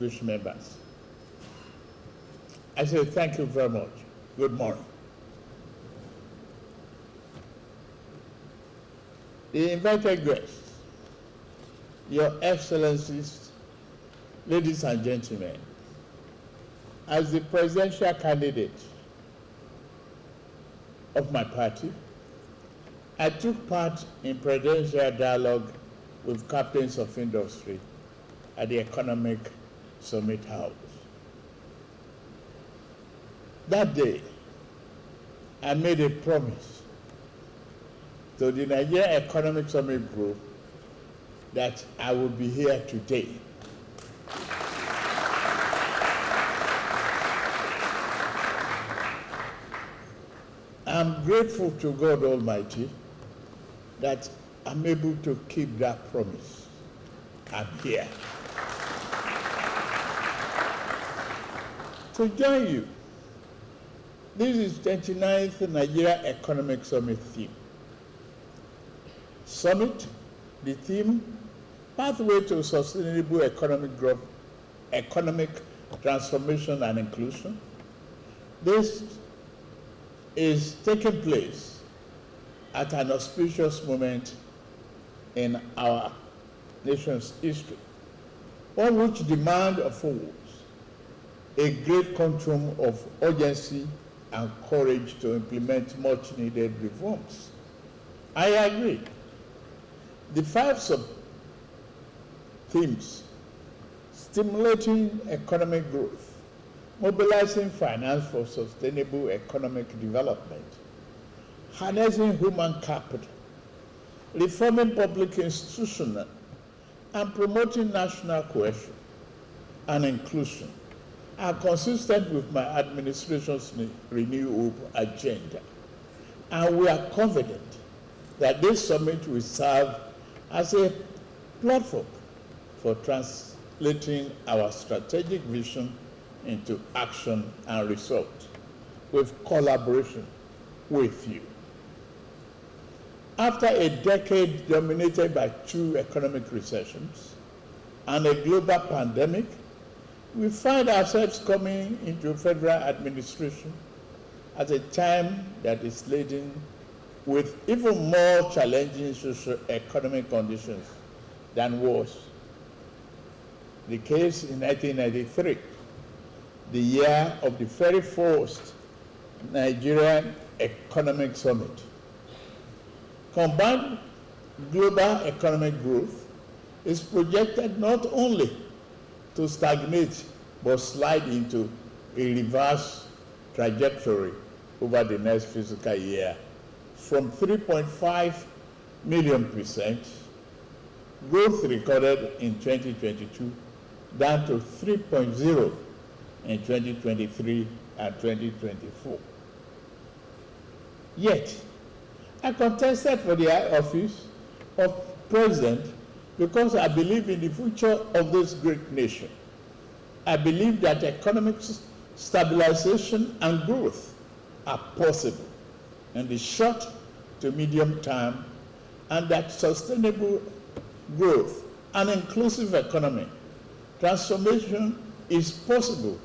members. I say thank you very much. Good morning. The invited guests, Your Excellencies, ladies and gentlemen, as the presidential candidate of my party, I took part in presidential dialogue with captains of industry at the Economic Summit House. That day, I made a promise to the Nigeria Economic Summit Group that I would be here today. I'm grateful to God Almighty that I'm able to keep that promise. I'm here to join you. This is 29th Nigeria Economic Summit theme. Summit, the theme, Pathway to Sustainable Economic Growth, Economic Transformation and Inclusion. This is taking place at an auspicious moment in our nation's history, one which demand affords a great quantum of urgency and courage to implement much needed reforms. I agree. The 5 sub-themes: stimulating economic growth, mobilizing finance for sustainable economic development, harnessing human capital, reforming public institutions, and promoting national cohesion and inclusion are consistent with my administration's Renew Hope agenda. And we are confident that this summit will serve as a platform for translating our strategic vision into action and result with collaboration with you. After a decade dominated by 2 economic recessions and a global pandemic, we find ourselves coming into federal administration at a time that is laden with even more challenging socio-economic conditions than was the case in 1993, the year of the very first Nigerian Economic Summit. Combined global economic growth is projected not only to stagnate but slide into a reverse trajectory over the next fiscal year from 3.5 million percent growth recorded in 2022 down to 3.0 in 2023 and 2024. Yet, I contested for the high office of president because I believe in the future of this great nation. I believe that economic stabilization and growth are possible in the short to medium term, and that sustainable growth and inclusive economy transformation is possible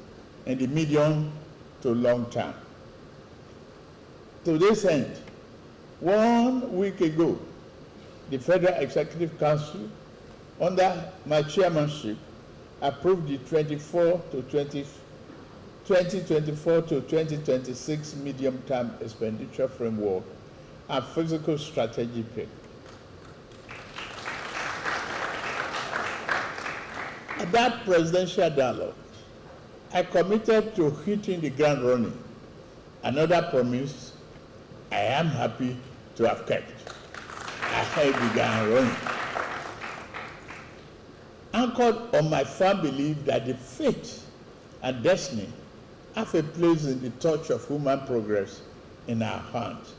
in the medium to long term. To this end, 1 week ago, the Federal Executive Council, under my chairmanship, approved the 2024 to 2026 medium-term expenditure framework and fiscal strategy paper. At that presidential dialogue, I committed to hitting the ground running. Another promise I am happy to have kept. I hit the ground running. Anchored on my firm belief that the fate and destiny have a place in the touch of human progress in our hands,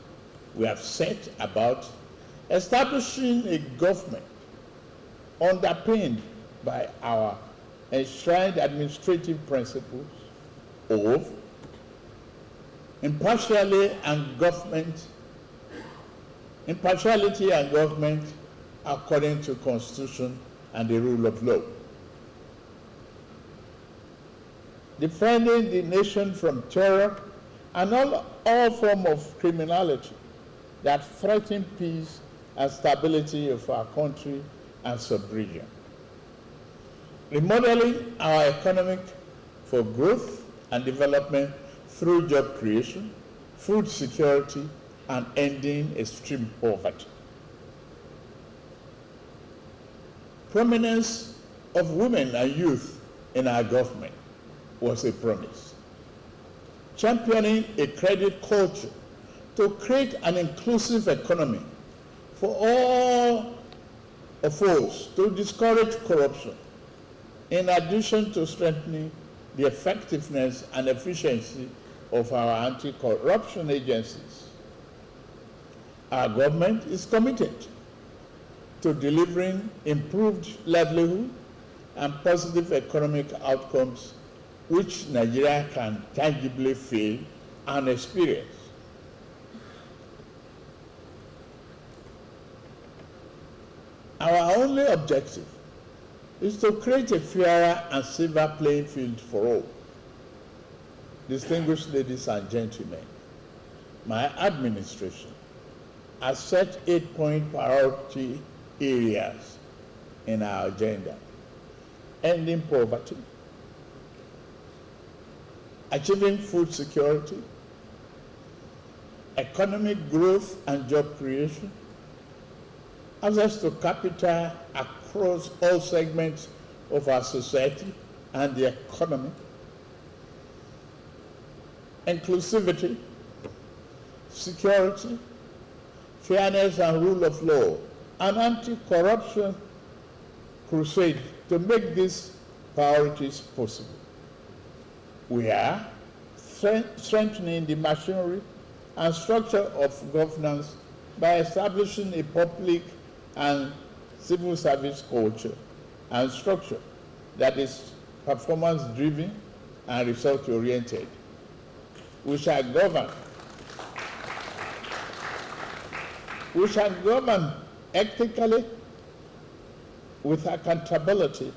we have set about establishing a government underpinned by our enshrined administrative principles of impartiality and government according to Constitution and the rule of law. defending the nation from terror and all forms of criminality that threaten peace and stability of our country and sub-region. Remodeling our economy for growth and development through job creation, food security, and ending extreme poverty. Prominence of women and youth in our government was a promise. Championing a credit culture to create an inclusive economy for all of us to discourage corruption, in addition to strengthening the effectiveness and efficiency of our anti-corruption agencies. Our government is committed to delivering improved livelihood and positive economic outcomes which Nigeria can tangibly feel and experience. Our only objective is to create a fairer and safer playing field for all. Distinguished ladies and gentlemen, my administration has set 8-point priority areas in our agenda: ending poverty, achieving food security, economic growth and job creation, access to capital across all segments of our society and the economy, inclusivity, security, fairness and rule of law, and anti-corruption crusade to make these priorities possible. We are strengthening the machinery and structure of governance by establishing a public and civil service culture and structure that is performance-driven and result-oriented. We shall govern ethically with accountability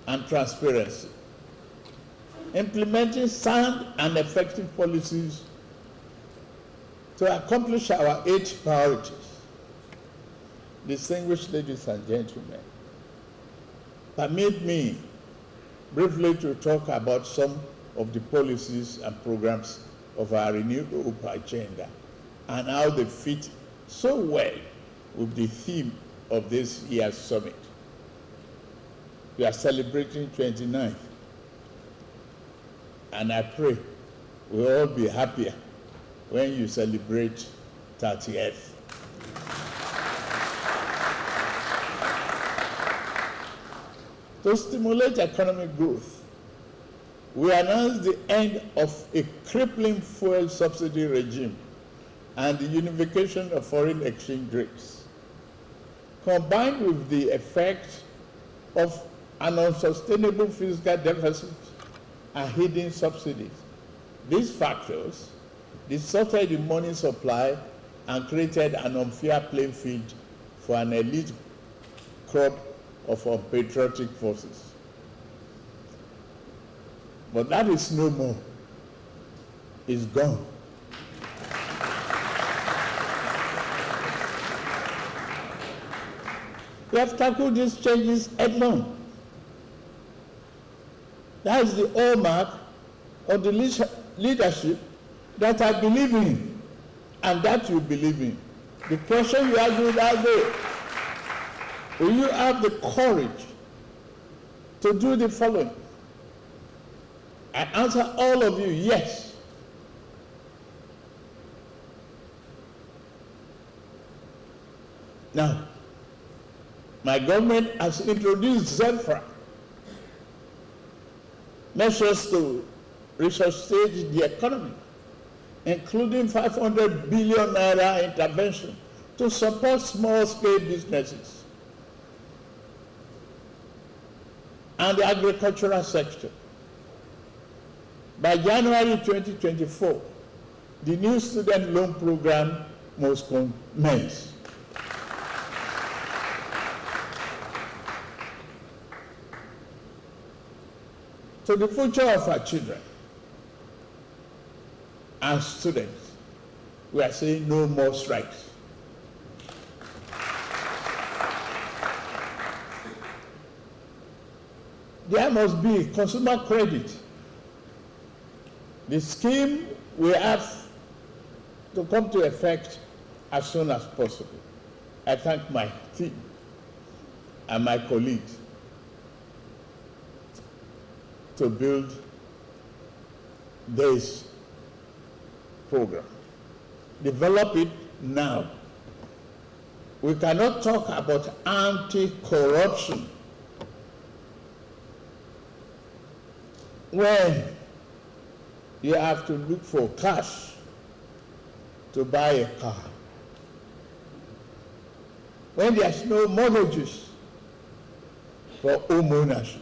and transparency, implementing sound and effective policies to accomplish our 8 priorities. Distinguished ladies and gentlemen, permit me briefly to talk about some of the policies and programs of our renewed hope agenda and how they fit so well with the theme of this year's summit. We are celebrating 29th, and I pray we'll all be happier when you celebrate 30th. To stimulate economic growth, we announced the end of a crippling fuel subsidy regime and the unification of foreign exchange rates. Combined with the effect of an unsustainable fiscal deficit and hidden subsidies, these factors distorted the money supply and created an unfair playing field for an elite crop of unpatriotic forces. But that is no more. It's gone. We have tackled these changes head-on. That is the hallmark of the leadership that I believe in and that you believe in. The question you asked me that day, will you have the courage to do the following? I answer all of you, yes. Now, my government has introduced ZEFRA, measures to resuscitate the economy, including 500 billion naira intervention to support small-scale businesses and the agricultural sector. By January 2024, the new student loan program must commence. to the future of our children and students, we are saying no more strikes. There must be consumer credit. The scheme we have to come to effect as soon as possible. I thank my team and my colleagues to build this program. Develop it now. We cannot talk about anti-corruption when you have to look for cash to buy a car, when there's no mortgages for home ownership.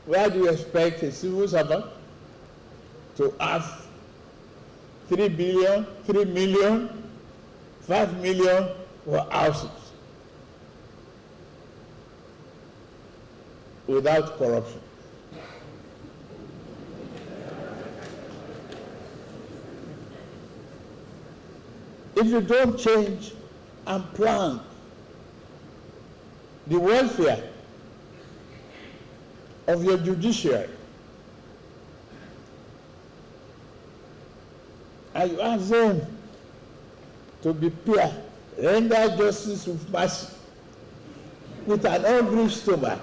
Where do you expect a civil servant to have 3 billion, 3 million, 5 million for houses without corruption? If you don't change and plan the welfare of your judiciary, and you ask them to be fair, render justice with mercy, with an hungry stomach,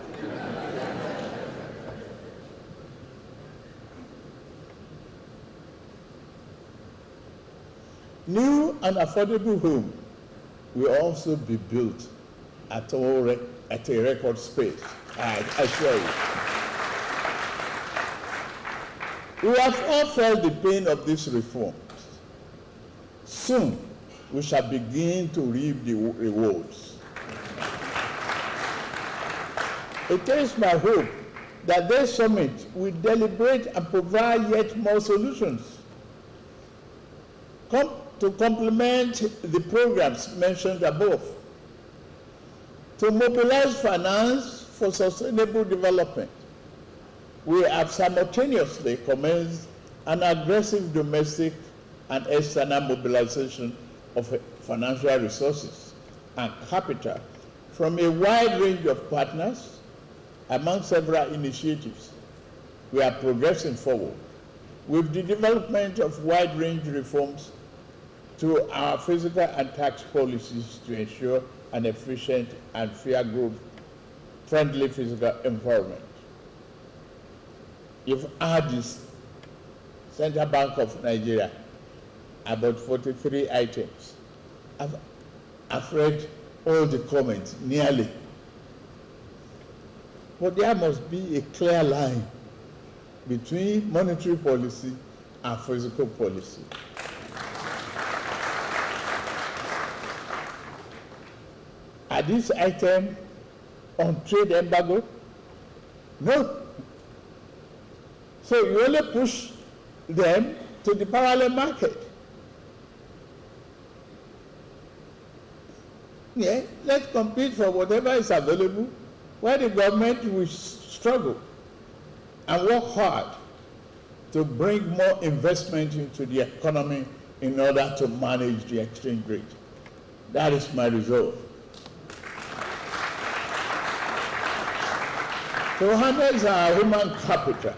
new and affordable home will also be built at a record pace, I assure you. We have all felt the pain of these reforms. Soon, we shall begin to reap the rewards. It is my hope that this summit will deliberate and provide yet more solutions to complement the programs mentioned above, to mobilize finance for sustainable development. We have simultaneously commenced an aggressive domestic and external mobilization of financial resources and capital from a wide range of partners. Among several initiatives, we are progressing forward with the development of wide-range reforms to our fiscal and tax policies to ensure an efficient and fair growth-friendly fiscal environment. You've heard this Central Bank of Nigeria about 43 items. I've read all the comments, nearly. But there must be a clear line between monetary policy and fiscal policy. Are these items on trade embargo? No. So you only push them to the parallel market. Yeah, let's compete for whatever is available, where the government will struggle and work hard to bring more investment into the economy in order to manage the exchange rate. That is my resolve. To harness our human capital,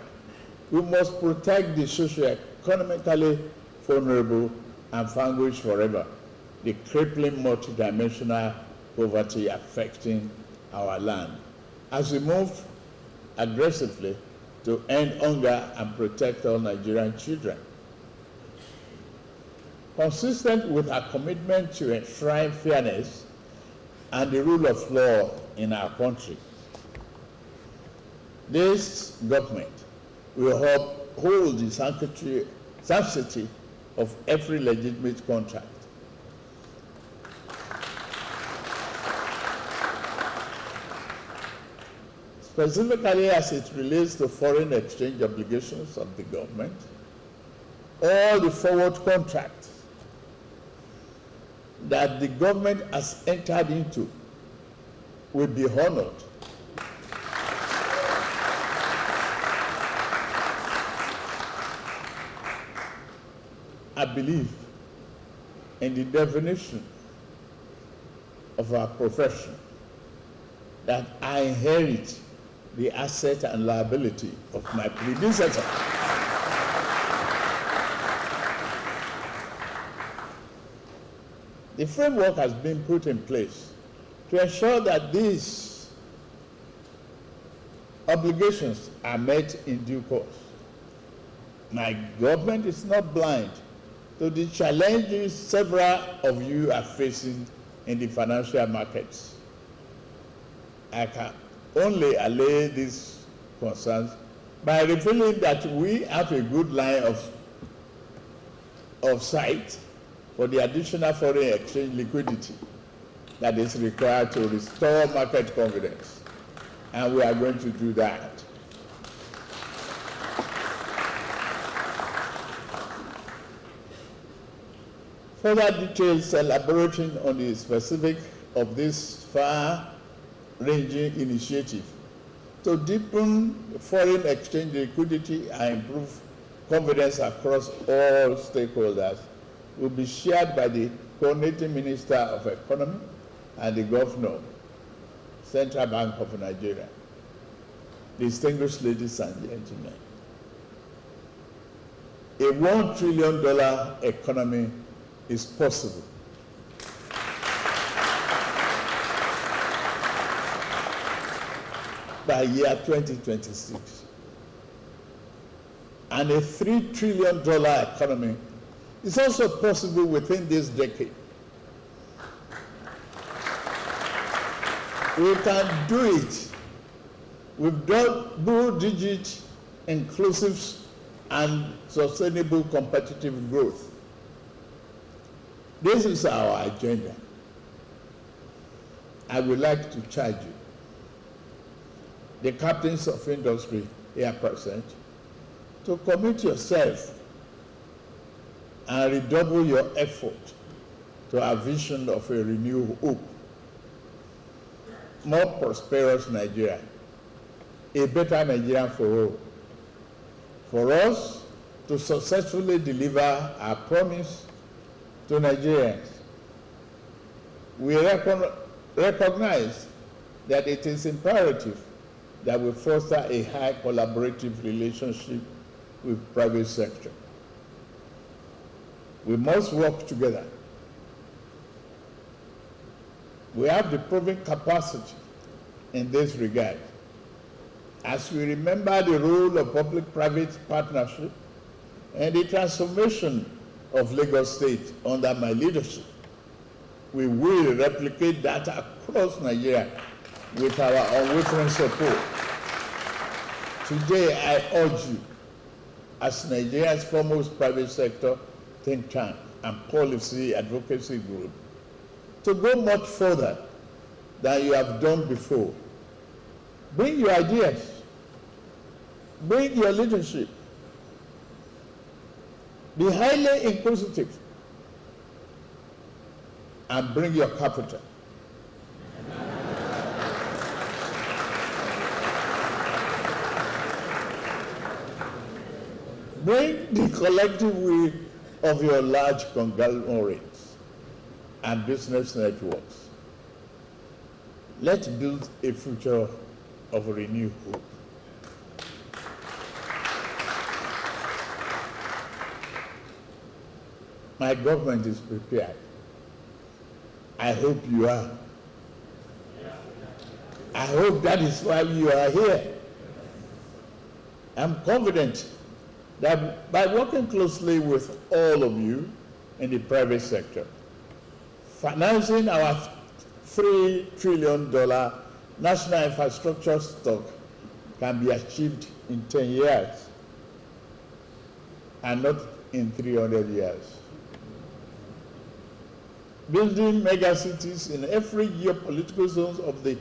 we must protect the socio-economically vulnerable and vanquish forever the crippling multidimensional poverty affecting our land, as we move aggressively to end hunger and protect all Nigerian children. Consistent with our commitment to enshrine fairness and the rule of law in our country, this government will uphold the sanctity of every legitimate contract. Specifically as it relates to foreign exchange obligations of the government, all the forward contracts that the government has entered into will be honored. I believe in the definition of our profession that I inherit the asset and liability of my predecessor. The framework has been put in place to ensure that these obligations are met in due course. My government is not blind to the challenges several of you are facing in the financial markets. I can only allay these concerns by revealing that we have a good line of sight for the additional foreign exchange liquidity that is required to restore market confidence. And we are going to do that. Further details elaborating on the specifics of this far-ranging initiative to deepen foreign exchange liquidity and improve confidence across all stakeholders will be shared by the coordinating Minister of Economy and the Governor, Central Bank of Nigeria. Distinguished ladies and gentlemen, a $1 trillion economy is possible. By year 2026. And a $3 trillion economy is also possible within this decade. We can do it with double-digit, inclusive, and sustainable competitive growth. This is our agenda. I would like to charge you, the captains of industry here present, to commit yourself and redouble your effort to our vision of a renewed hope, more prosperous Nigeria, a better Nigeria for all. For us to successfully deliver our promise to Nigerians, we recognize that it is imperative that we foster a high collaborative relationship with private sector. We must work together. We have the proven capacity in this regard. As we remember the role of public-private partnership and the transformation of Lagos State under my leadership, we will replicate that across Nigeria with our unwavering support. Today, I urge you, as Nigeria's foremost private sector think tank and policy advocacy group, to go much further than you have done before. Bring your ideas. Bring your leadership. Be highly inquisitive. And bring your capital. Bring the collective will of your large conglomerates and business networks. Let's build a future of renewed hope. My government is prepared. I hope you are. I hope that is why you are here. I'm confident that by working closely with all of you in the private sector, financing our $3 trillion national infrastructure stock can be achieved in 10 years and not in 300 years. Building megacities in every geopolitical zone of the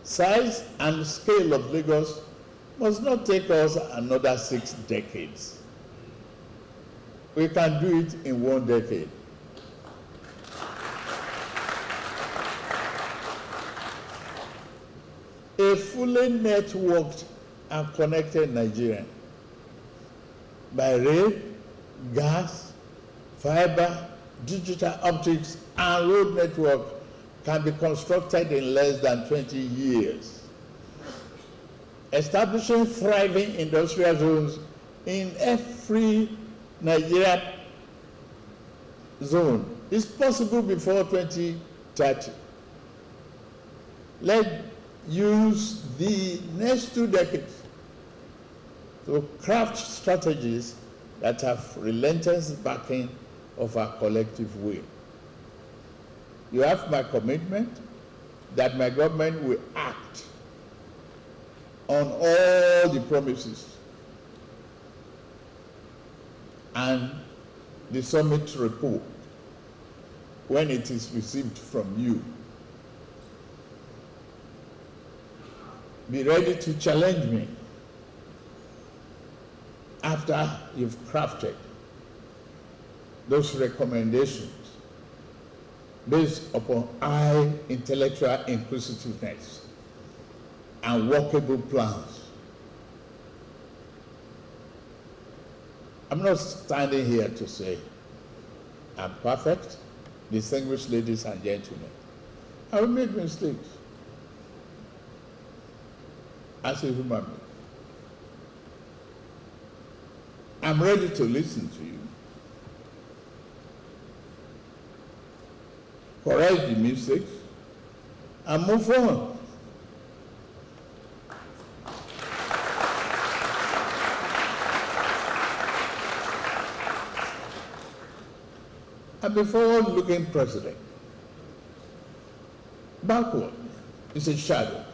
size and scale of Lagos must not take us another 6 decades. We can do it in 1 decade. a fully networked and connected Nigeria by rail, gas, fiber, digital optics, and road network can be constructed in less than 20 years. Establishing thriving industrial zones in every Nigeria zone is possible before 2030. Let's use the next 2 decades to craft strategies that have relentless backing of our collective will. You have my commitment that my government will act on all the promises and the summit report when it is received from you. Be ready to challenge me after you've crafted those recommendations based upon high intellectual inquisitiveness and workable plans. I'm not standing here to say I'm perfect, distinguished ladies and gentlemen. I will make mistakes as a human being. I'm ready to listen to you, correct the mistakes, and move on. And the forward-looking president, backward is a shadow.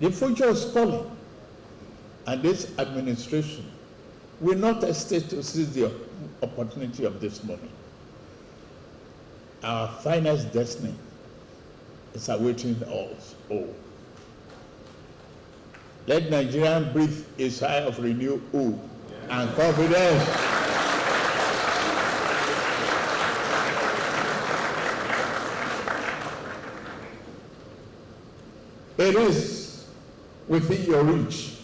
The future is calling, and this administration will not hesitate to seize the opportunity of this moment. Our finest destiny is awaiting us all. Let Nigerians breathe a sigh of renewed hope and confidence. It is within your reach.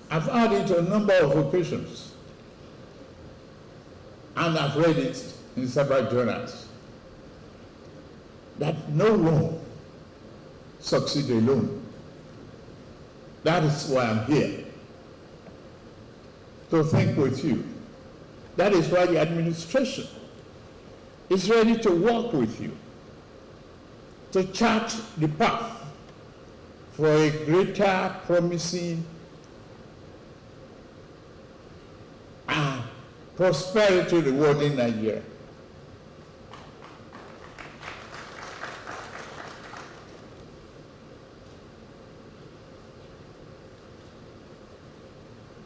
I've heard it on a number of occasions, and I've read it in several journals, that no one succeeds alone. That is why I'm here, to think with you. That is why the administration is ready to work with you, to chart the path for a greater, promising, and prosperity rewarding Nigeria.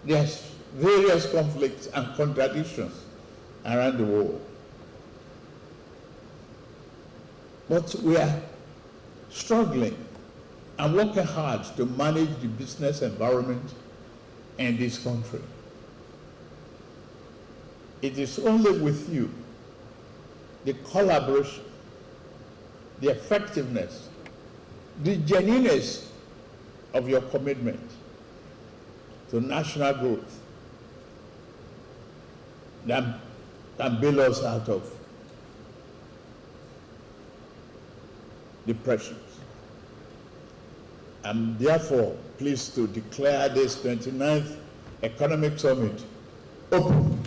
There's various conflicts and contradictions around the world. But we are struggling and working hard to manage the business environment in this country. It is only with you, the collaboration, the effectiveness, the genuineness of your commitment to national growth that can bail us out of depressions. I'm therefore pleased to declare this 29th Economic Summit open.